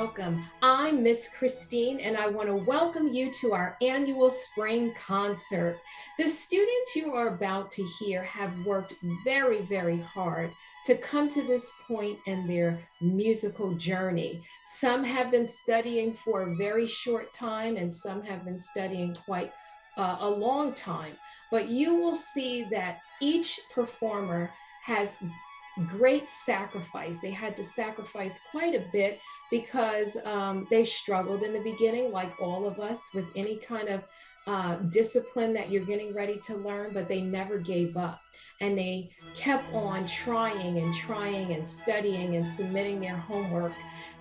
welcome. I'm Miss Christine, and I want to welcome you to our annual spring concert. The students you are about to hear have worked very, very hard to come to this point in their musical journey. Some have been studying for a very short time, and some have been studying quite a long time. But you will see that each performer has great sacrifice. They had to sacrifice quite a bit because they struggled in the beginning, like all of us, with any kind of discipline that you're getting ready to learn, but they never gave up. And they kept on trying and studying and submitting their homework.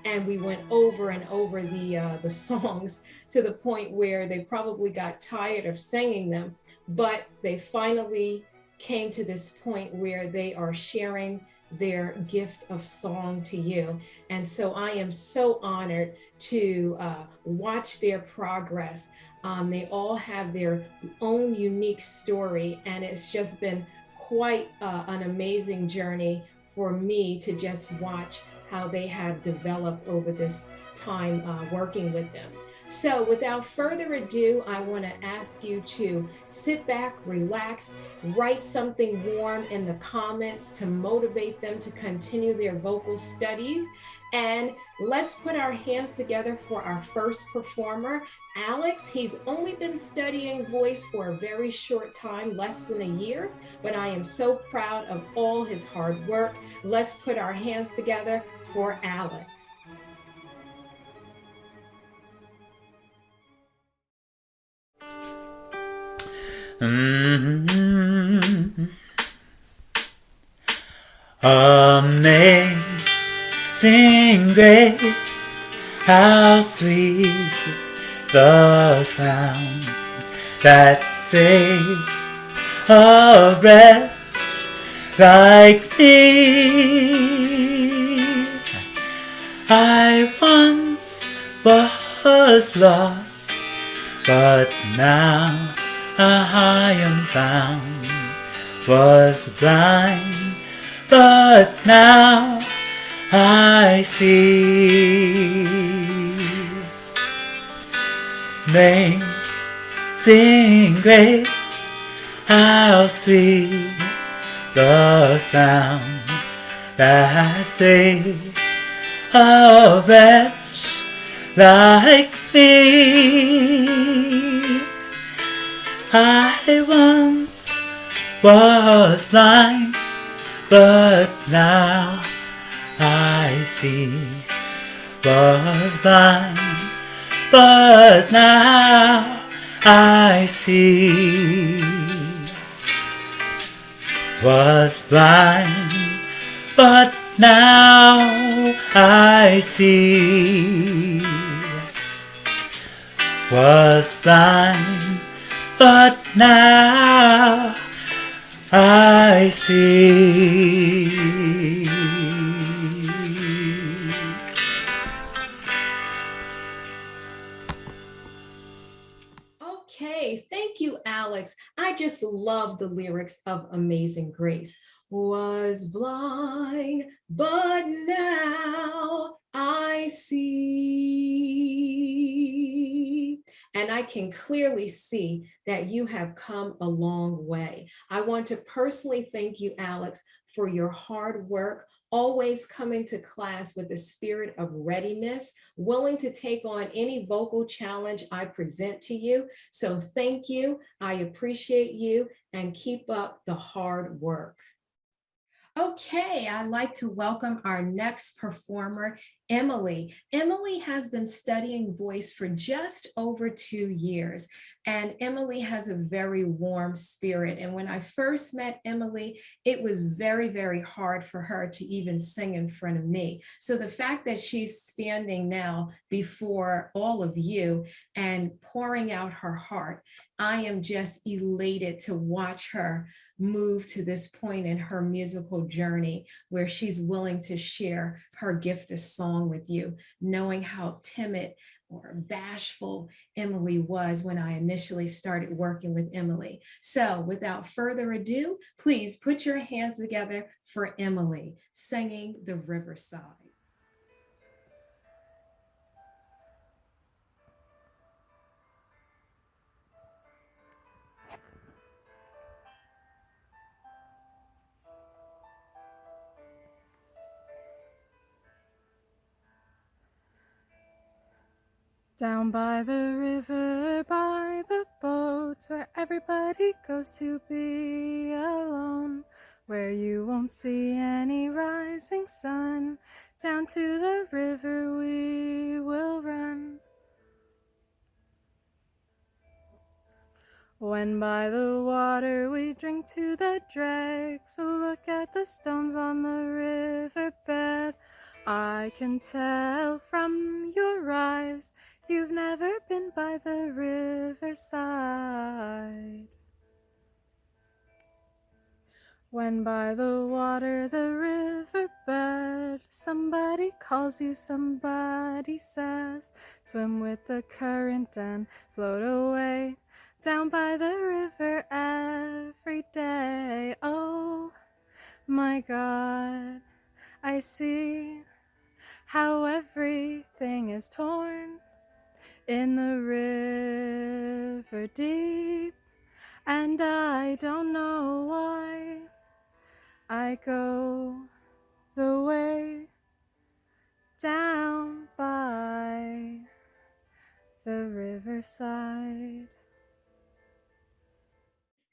And we went over and over the songs to the point where they probably got tired of singing them, but they finally came to this point where they are sharing their gift of song to you. And so I am so honored to watch their progress. They all have their own unique story, and it's just been quite an amazing journey for me to just watch how they have developed over this time working with them. So without further ado, I want to ask you to sit back, relax, write something warm in the comments to motivate them to continue their vocal studies. And let's put our hands together for our first performer, Alex. He's only been studying voice for a very short time, less than a year, but I am so proud of all his hard work. Let's put our hands together for Alex. Amazing grace, how sweet the sound that saved a wretch like me. I once was lost, but now I am found. Was blind, but now I see. Amazing grace, how sweet the sound that saved a wretch like me. I once was blind, but now I see. Was blind, but now I see. Was blind, but now I see. Was blind, but now I see. Okay, thank you, Alex. I just love the lyrics of Amazing Grace. Was blind, but now I see. And I can clearly see that you have come a long way. I want to personally thank you, Alex, for your hard work, always coming to class with a spirit of readiness, willing to take on any vocal challenge I present to you. So thank you. I appreciate you, and keep up the hard work. Okay, I'd like to welcome our next performer, Emily. Emily has been studying voice for just over 2 years, and Emily has a very warm spirit. And when I first met Emily, it was very, very hard for her to even sing in front of me. So the fact that she's standing now before all of you and pouring out her heart, I am just elated to watch her move to this point in her musical journey where she's willing to share her gift of song with you, knowing how timid or bashful Emily was when I initially started working with Emily. So without further ado, please put your hands together for Emily singing The Riverside. Down by the river, by the boats, where everybody goes to be alone, where you won't see any rising sun, down to the river we will run. When by the water we drink to the dregs, so look at the stones on the riverbed. I can tell from your eyes you've never been by the riverside. When by the water, the riverbed, somebody calls you, somebody says, swim with the current and float away, down by the river every day. Oh my God, I see how everything is torn in the river deep, and I don't know why I go the way down by the riverside.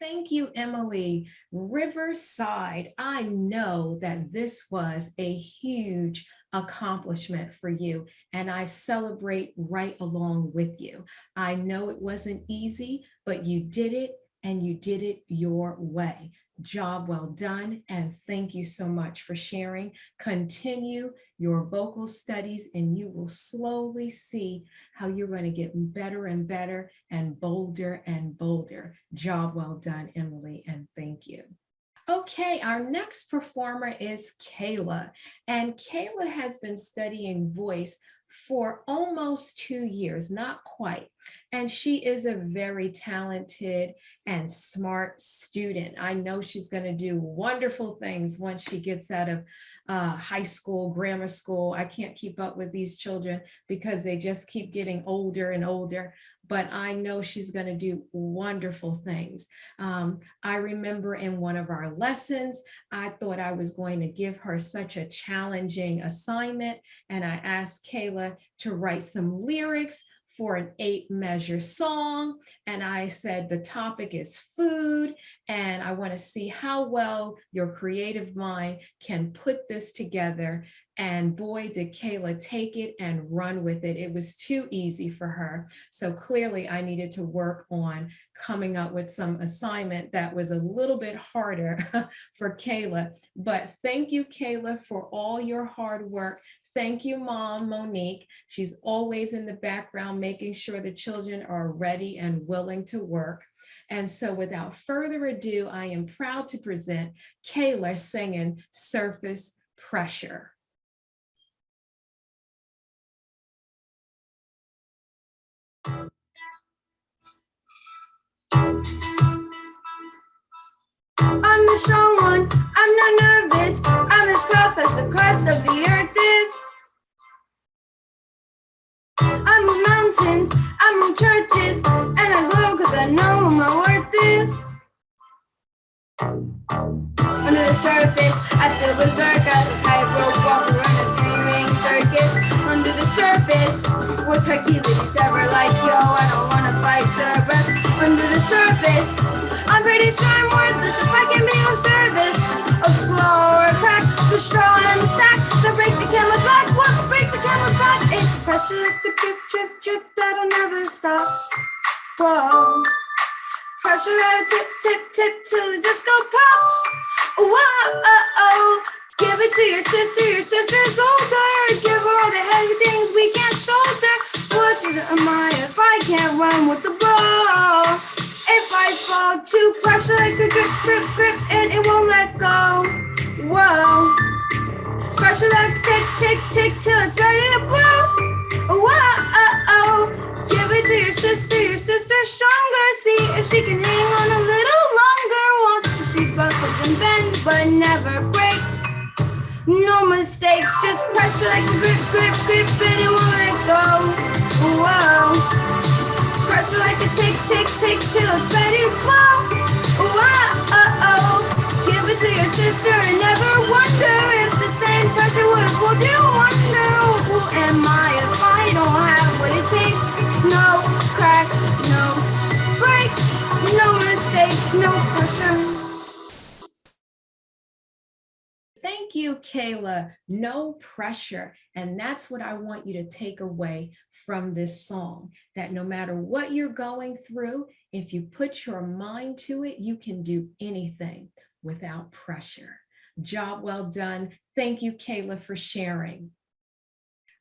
Thank you, Emily. Riverside, I know that this was a huge accomplishment for you, and I celebrate right along with you. I know it wasn't easy, but you did it, and you did it your way. Job well done, and thank you so much for sharing. Continue your vocal studies, and you will slowly see how you're going to get better and better and bolder and bolder. Job well done, Emily, and thank you. Okay, our next performer is Kayla, and Kayla has been studying voice for almost 2 years, not quite. And she is a very talented and smart student. I know she's going to do wonderful things once she gets out of high school, grammar school. I can't keep up with these children because they just keep getting older and older, but I know she's going to do wonderful things. I remember in one of our lessons, I thought I was going to give her such a challenging assignment, and I asked Kayla to write some lyrics for an 8-measure song. And I said, the topic is food, and I want to see how well your creative mind can put this together. And boy, did Kayla take it and run with it. It was too easy for her. So clearly I needed to work on coming up with some assignment that was a little bit harder for Kayla. But thank you, Kayla, for all your hard work. Thank you, Mom, Monique. She's always in the background, making sure the children are ready and willing to work. And so without further ado, I am proud to present Kayla singing Surface Pressure. I'm the strong one, I'm not nervous. I'm as tough as the crust of the earth is. I'm in mountains, I'm in churches, and I glow cause I know what my worth is. Under the surface, I feel berserk as a tightrope walker on a 3-ring circus. Under the surface, was Hercules ever like, yo, I don't wanna fight Cerberus. Under the surface, I'm pretty sure I'm worthless if I can be of service. A claw or a crack, the straw and the stack that breaks the camel's back. What breaks the camel's back? It's pressure like the drip, drip, drip that'll never stop. Whoa. Pressure at a tip, tip, tip till it just go pop. Whoa, give it to your sister's older. Give her all the heavy things we can't shoulder. What am I if I can't run with the ball? If I fall to pressure like a drip, grip, grip, and it won't let go. Whoa. Pressure like tick, tick, tick till it's ready to blow. Whoa. Give it to your sister's stronger. See if she can hang on a little longer. Watch till she buckles and bends, but never breaks. No mistakes, just pressure like a grip, grip, grip, and it won't let go. Whoa. Pressure like a tick, tick, tick till it's ready to blow. Whoa. Give it to your sister and never wonder if the same pressure would have pulled you under. Who am I if I don't have what it takes? you, Kayla. No pressure. And that's what I want you to take away from this song, that no matter what you're going through, if you put your mind to it, you can do anything without pressure. Job well done. Thank you, Kayla, for sharing.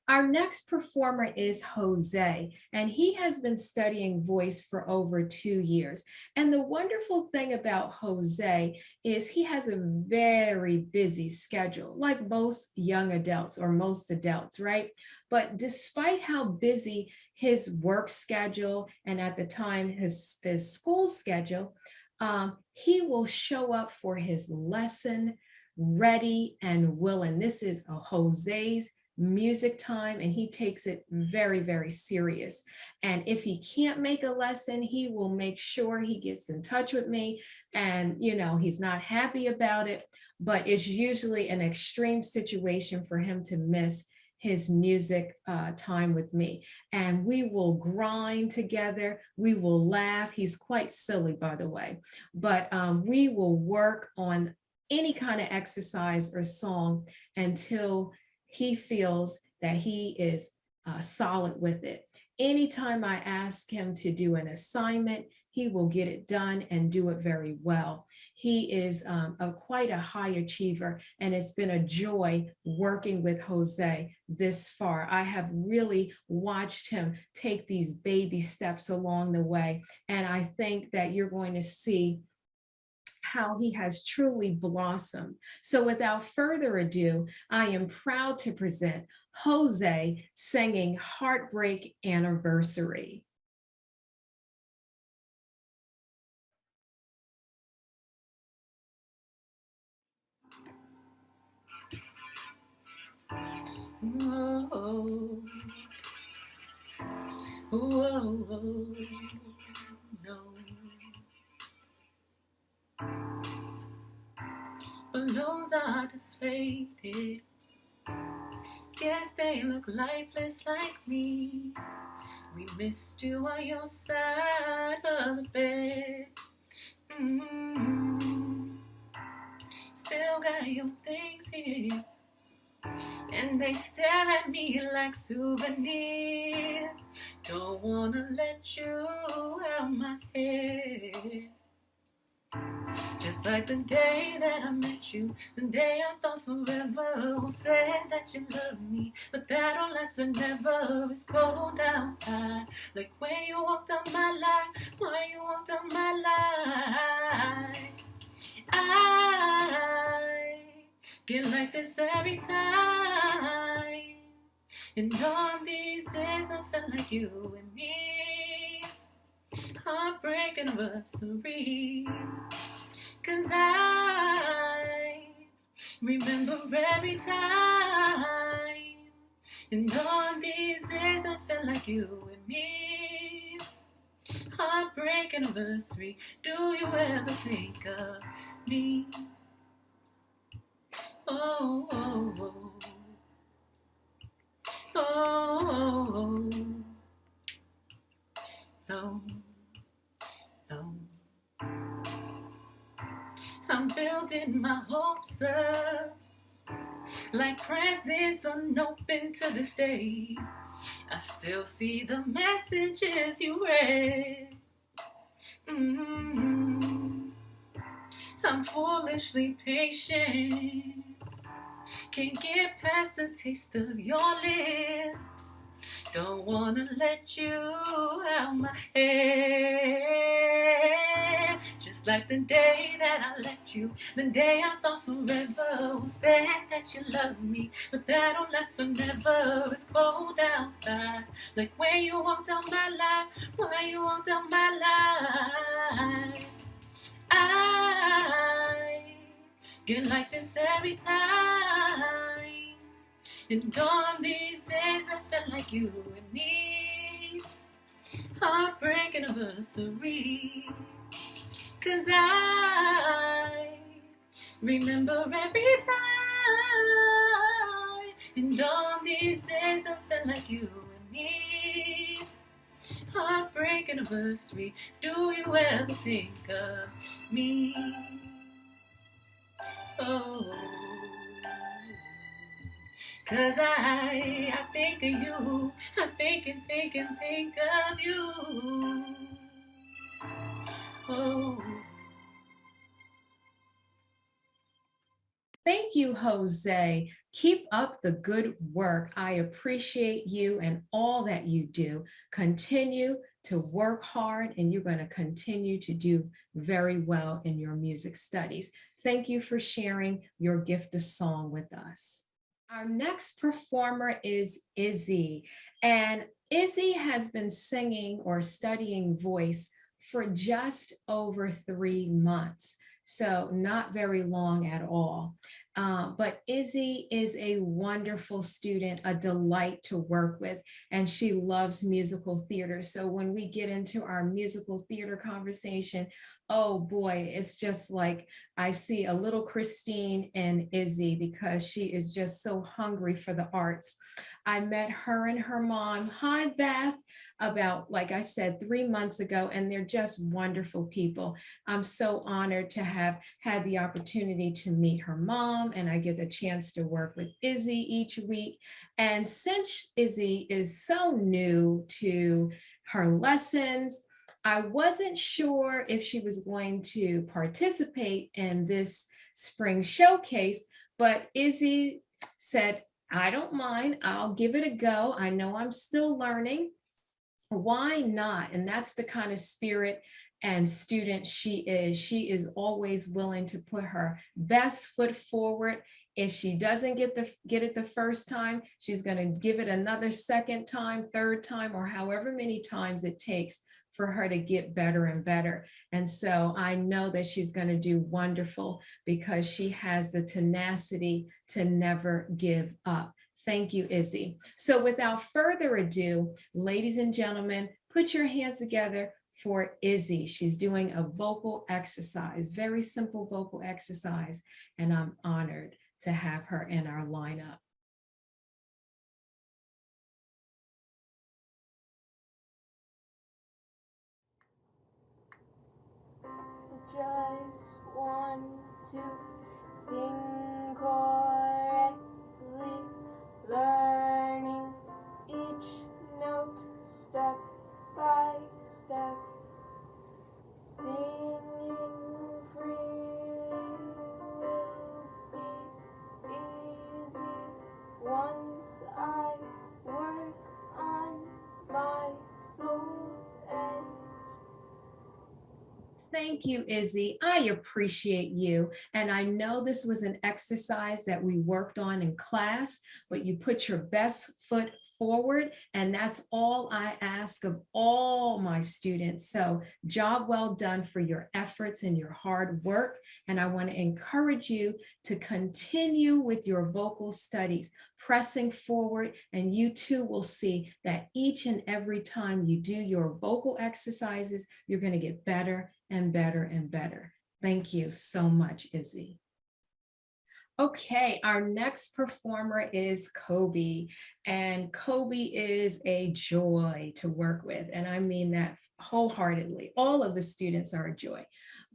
Our next performer is Jose, and he has been studying voice for over 2 years. And the wonderful thing about Jose is he has a very busy schedule, like most young adults or most adults, right? But despite how busy his work schedule and at the time his school schedule, he will show up for his lesson ready and willing. This is a Jose's music time, and he takes it very, very serious. And if he can't make a lesson, he will make sure he gets in touch with me, and he's not happy about it, but it's usually an extreme situation for him to miss his music time with me. And we will grind together, we will laugh. He's quite silly, by the way, but we will work on any kind of exercise or song until he feels that he is solid with it. Anytime I ask him to do an assignment, he will get it done and do it very well. He is quite a high achiever, and it's been a joy working with Jose this far. I have really watched him take these baby steps along the way, and I think that you're going to see how he has truly blossomed. So without further ado, I am proud to present Jose singing Heartbreak Anniversary. Whoa, whoa, no. Balloons are deflated. Guess they look lifeless like me. We missed you on your side of the bed. Still got your things here, and they stare at me like souvenirs. Don't wanna let you out my head. Just like the day that I met you, the day I thought forever. Who said that you loved me, but that don't last forever. It's cold outside, like when you walked out my life. When you walked out my life, I get like this every time. And on these days I felt like you and me. Heartbreak anniversary. 'Cause I remember every time. And on these days I felt like you and me. Heartbreak anniversary. Do you ever think of me? Oh, oh, oh. Oh, no, no. I'm building my hopes up like presents unopened to this day. I still see the messages you read. I'm foolishly patient. Can't get past the taste of your lips. Don't wanna let you out my head. Just like the day that I let you, the day I thought forever. Who said that you loved me, but that don't last forever. It's cold outside, like when you walked out my life. When you walked out my life, I get like this every time. And on these days I felt like you and me. Heartbreak anniversary. 'Cause I remember every time. And on these days I felt like you and me. Heartbreak anniversary. Do you ever think of me? Oh, 'Cause I think of you. I think and think and think of you. Oh. Thank you, Jose. Keep up the good work. I appreciate you and all that you do. Continue to work hard, and you're going to continue to do very well in your music studies. Thank you for sharing your gift of song with us. Our next performer is Izzy, and Izzy has been singing or studying voice for just over 3 months. So not very long at all. But Izzy is a wonderful student, a delight to work with, and she loves musical theater. So when we get into our musical theater conversation, oh boy, it's just like I see a little Christine and Izzy because she is just so hungry for the arts. I met her and her mom, hi Beth, about, like I said, 3 months ago, and they're just wonderful people. I'm so honored to have had the opportunity to meet her mom, and I get a chance to work with Izzy each week. And since Izzy is so new to her lessons, I wasn't sure if she was going to participate in this spring showcase, but Izzy said, I don't mind, I'll give it a go. I know I'm still learning. Why not? And that's the kind of spirit and student she is. She is always willing to put her best foot forward. If she doesn't get it the first time, she's going to give it another second time, third time, or however many times it takes for her to get better and better. And so I know that she's going to do wonderful because she has the tenacity to never give up. Thank you, Izzy. So without further ado, ladies and gentlemen, put your hands together for Izzy. She's doing a vocal exercise, very simple vocal exercise, and I'm honored to have her in our lineup. Just want to sing correctly, learning each note step by step, singing free will be easy once I work on my soul and Thank you, Izzy. I appreciate you. And I know this was an exercise that we worked on in class, but you put your best foot forward. And that's all I ask of all my students. So job well done for your efforts and your hard work. And I want to encourage you to continue with your vocal studies, pressing forward, and you too will see that each and every time you do your vocal exercises, you're going to get better and better and better. Thank you so much, Izzy. Okay, our next performer is Kobe, and Kobe is a joy to work with, and I mean that wholeheartedly. All of the students are a joy,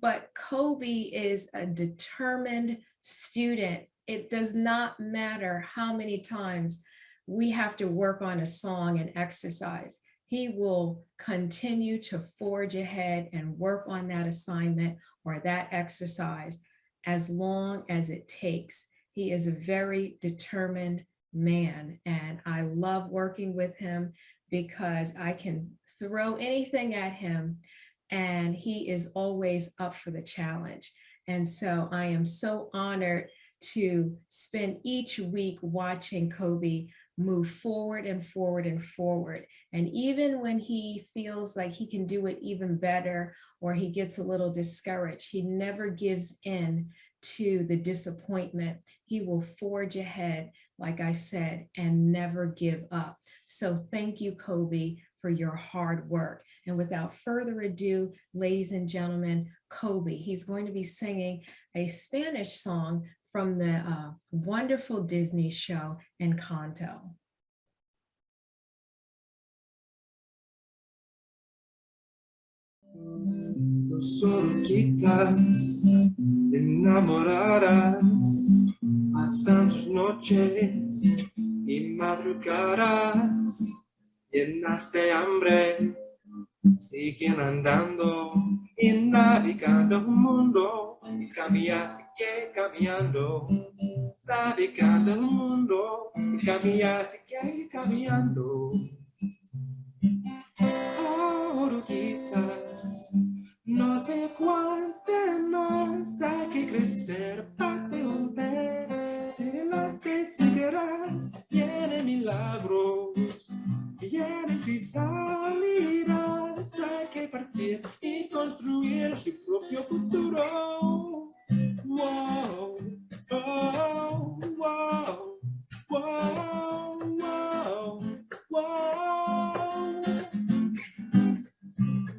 but Kobe is a determined student. It does not matter how many times we have to work on a song and exercise. He will continue to forge ahead and work on that assignment or that exercise as long as it takes. He is a very determined man, and I love working with him because I can throw anything at him and he is always up for the challenge. And so I am so honored to spend each week watching Kobe move forward and forward and forward. And even when he feels like he can do it even better, or he gets a little discouraged, he never gives in to the disappointment. He will forge ahead, like I said, and never give up. So thank you, Kobe, for your hard work. And without further ado, ladies and gentlemen, Kobe, he's going to be singing a Spanish song from the wonderful Disney show Encanto. Dos orquitas te enamorarás, pasando noches y madrugadas llenas de hambre siguen andando y navegando el mundo y sigue cambiando, navegando el mundo y sigue cambiando. Oruguitas, no sé cuántas más hay que crecer para volver. Si adelante seguirás, vienen milagros, vienen crisalidas. Hay que partir y construir su propio futuro. Wow, oh, wow, wow, wow, wow.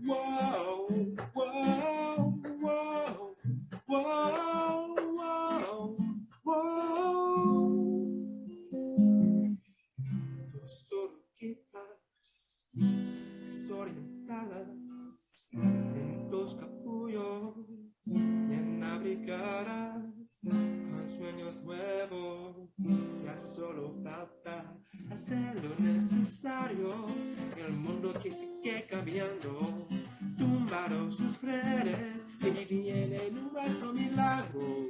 Wow, wow, wow, wow, wow, wow. Dos oruguitas desorientadas en dos capullos bien abrigadas con sueños nuevos. Ya solo falta hacer lo necesario. El mundo que sigue cambiando, tumbaron sus redes y viene nuestro milagro,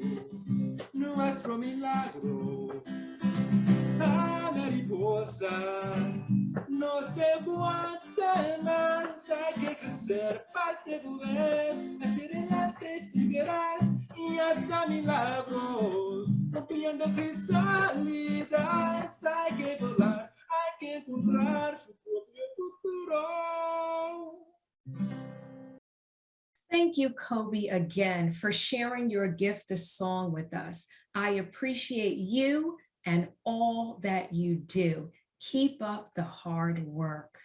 nuestro milagro. La mariposa no se aguanta más, hay que crecer para poder. Hacia adelante seguirás y hasta milagros, rompiendo crisalidas. Hay que volar, hay que encontrar su propio futuro. Thank you, Kobe, again for sharing your gift of song with us. I appreciate you and all that you do. Keep up the hard work.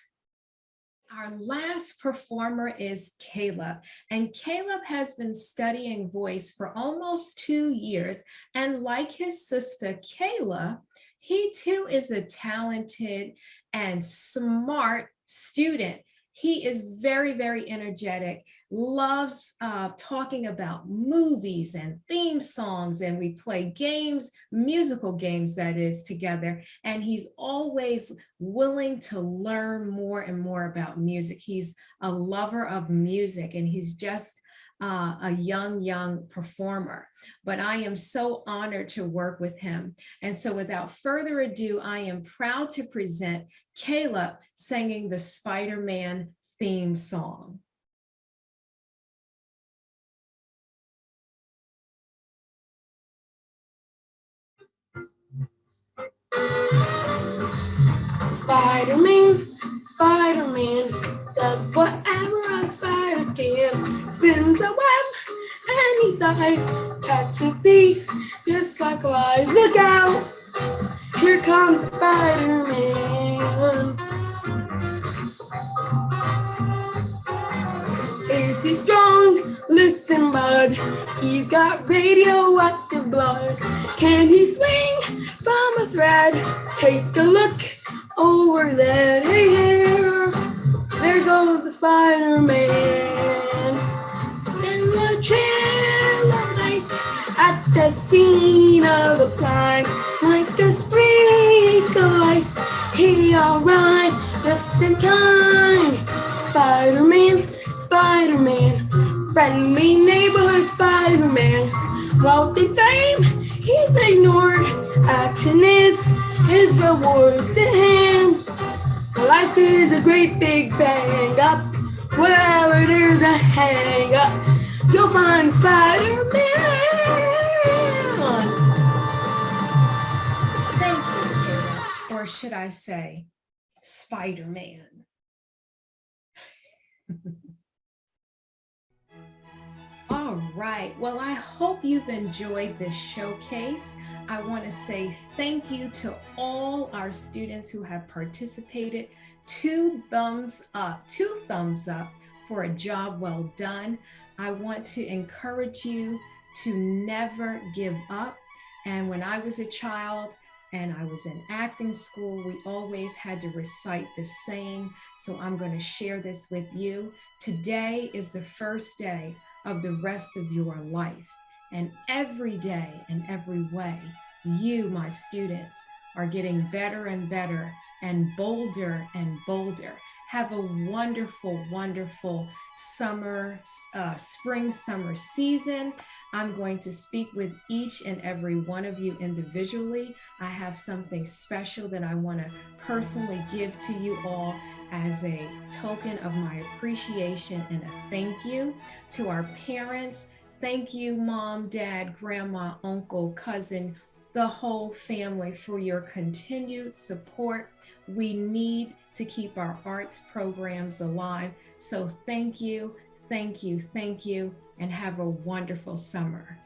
Our last performer is Caleb, and Caleb has been studying voice for almost 2 years, and like his sister Kayla, he too is a talented and smart student. He is very, very energetic, loves talking about movies and theme songs, and we play games, musical games that is, together. And he's always willing to learn more and more about music. He's a lover of music, and he's just a young performer. But I am so honored to work with him. And so without further ado, I am proud to present Caleb singing the Spider-Man theme song. Spider-Man, Spider-Man, does whatever a spider can. Spins a web and he sighs, catches thieves just like flies. Look out, here comes Spider-Man. Is he strong? Listen, bud, he's got radioactive blood. Can he swing from a thread? Take a look over there. Hey, there goes the Spider-Man. In the chill of night, at the scene of the crime, like a streak of light, he arrived just in time. Spider-Man, Spider-Man, friendly neighborhood Spider-Man. Wealth and fame, he's ignored. Action is his reward to him. Life is a great big bang up. Wherever there's a hang up, you'll find Spider-Man. Thank you, Caleb. Or should I say, Spider-Man. All right, well, I hope you've enjoyed this showcase. I want to say thank you to all our students who have participated. 2 thumbs up for a job well done. I want to encourage you to never give up. And when I was a child and I was in acting school, we always had to recite the same. So I'm going to share this with you. Today is the first day of the rest of your life. And every day and every way, you, my students, are getting better and better and bolder and bolder. Have a wonderful, wonderful spring, summer season. I'm going to speak with each and every one of you individually. I have something special that I want to personally give to you all as a token of my appreciation and a thank you to our parents. Thank you, mom, dad, grandma, uncle, cousin, the whole family for your continued support. We need to keep our arts programs alive. So thank you, thank you, thank you, and have a wonderful summer.